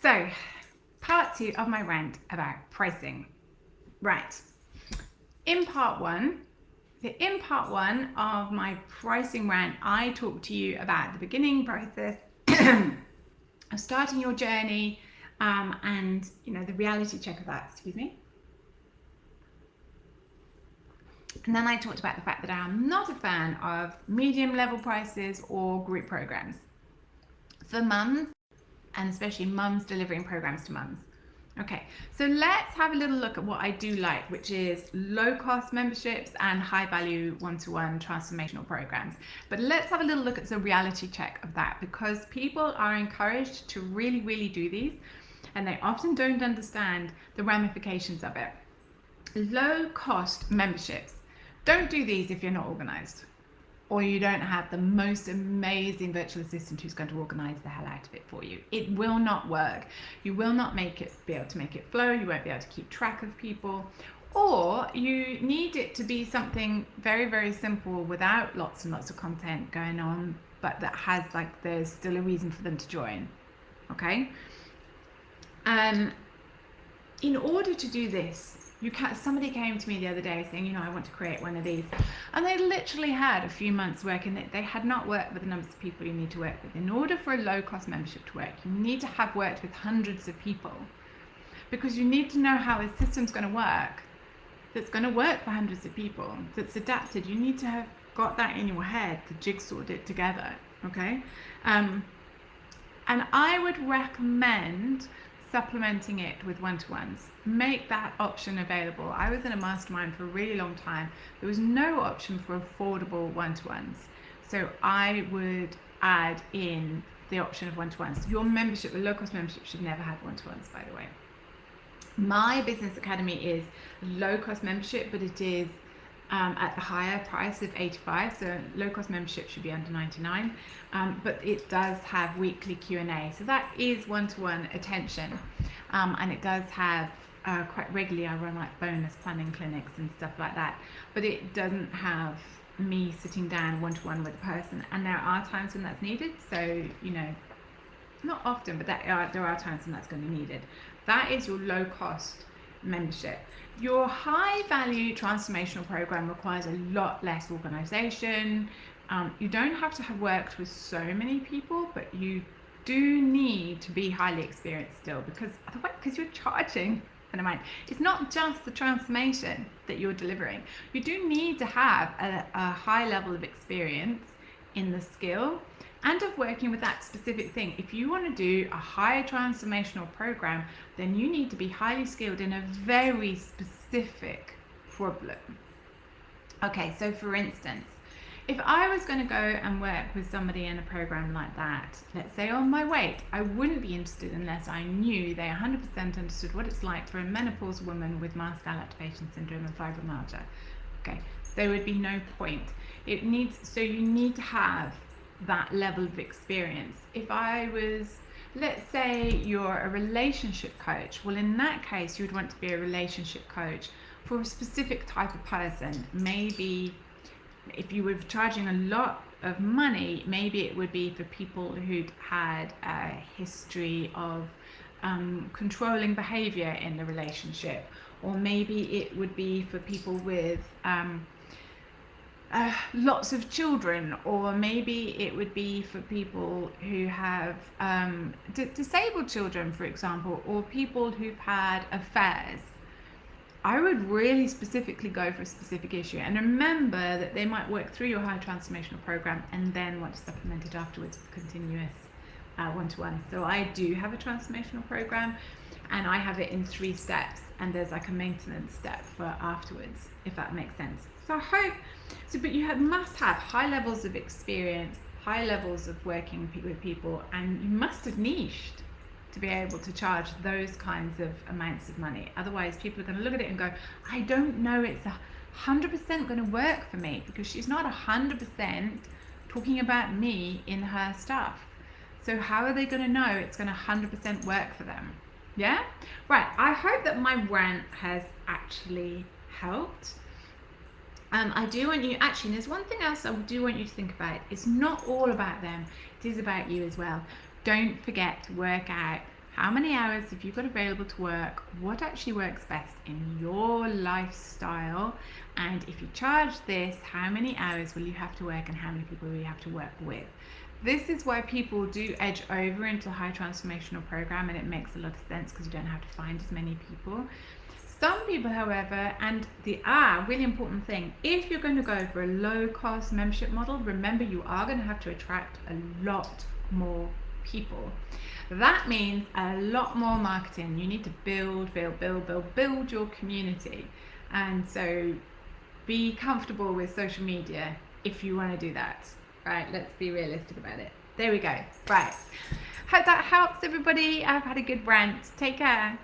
So, part 2 of my rant about pricing. Right. In part one of my pricing rant, I talked to you about the beginning process of starting your journey, and the reality check of that. Excuse me. And then I talked about the fact that I am not a fan of medium level prices or group programs for mums, and especially mums delivering programs to mums. Okay, so let's have a little look at what I do like, which is low cost memberships and high value one-to-one transformational programs. But let's have a little look at the reality check of that, because people are encouraged to really do these, and they often don't understand the ramifications of it. Low cost memberships. Don't do these if you're not organized, or you don't have the most amazing virtual assistant who's going to organize the hell out of it for you. It will not work. You will not be able to make it flow. You won't be able to keep track of people, or you need it to be something very simple without lots and lots of content going on, but that has there's still a reason for them to join. Okay. In order to do this, somebody came to me the other day saying, I want to create one of these, and they literally had a few months working. They had not worked with the numbers of people you need to work with. In order for a low cost membership to work, you need to have worked with hundreds of people, because you need to know how a system's going to work that's going to work for hundreds of people, that's adapted. You need to have got that in your head, to jigsawed it together. Okay. And I would recommend supplementing it with one-to-ones. Make that option available. I was in a mastermind for a really long time. There was no option for affordable one-to-ones. So I would add in the option of one-to-ones. Your membership, a low-cost membership, should never have one-to-ones, by the way. My business academy is a low-cost membership, but it is at the higher price of $85, so low-cost membership should be under $99, but it does have weekly Q&A, so that is one-to-one attention, and it does have quite regularly, I run bonus planning clinics and stuff like that, but it doesn't have me sitting down one-to-one with a person, and there are times when that's needed, so not often, but there are times when that's going to be needed. That is your low-cost membership. Your high value transformational program requires a lot less organization. You don't have to have worked with so many people, but you do need to be highly experienced still, because you're charging an amount. It's not just the transformation that you're delivering. You do need to have a high level of experience in the skill and of working with that specific thing. If you want to do a high transformational program, then you need to be highly skilled in a very specific problem. Okay, so for instance, if I was going to go and work with somebody in a program like that, let's say on my weight, I wouldn't be interested unless I knew they 100% understood what it's like for a menopausal woman with mast cell activation syndrome and fibromyalgia. Okay, there would be no point. You need to have that level of experience. If I was, let's say you're a relationship coach, well, in that case you would want to be a relationship coach for a specific type of person. Maybe if you were charging a lot of money, maybe it would be for people who'd had a history of controlling behavior in the relationship, or maybe it would be for people with lots of children, or maybe it would be for people who have disabled children, for example, or people who've had affairs. I would really specifically go for a specific issue, and remember that they might work through your high transformational program and then want to supplement it afterwards with continuous one-to-one. So I do have a transformational program, and I have it in 3 steps, and there's a maintenance step for afterwards, if that makes sense. So I hope, but you must have high levels of experience, high levels of working with people, and you must have niched to be able to charge those kinds of amounts of money. Otherwise, people are going to look at it and go, I don't know it's 100% going to work for me, because she's not 100% talking about me in her stuff. So how are they going to know it's going to 100% work for them? Yeah? Right, I hope that my rant has actually helped. I do want you, actually, there's one thing else I do want you to think about. It's not all about them, it is about you as well. Don't forget to work out How many hours have you got available to work? What actually works best in your lifestyle? And if you charge this, how many hours will you have to work and how many people will you have to work with? This is why people do edge over into a high transformational program, and it makes a lot of sense because you don't have to find as many people. Some people, however, and the really important thing, if you're going to go for a low cost membership model, remember you are going to have to attract a lot more people. That means a lot more marketing. You need to build your community. And so be comfortable with social media if you want to do that. Right, let's be realistic about it. There we go. Right. Hope that helps, everybody. I've had a good rant. Take care.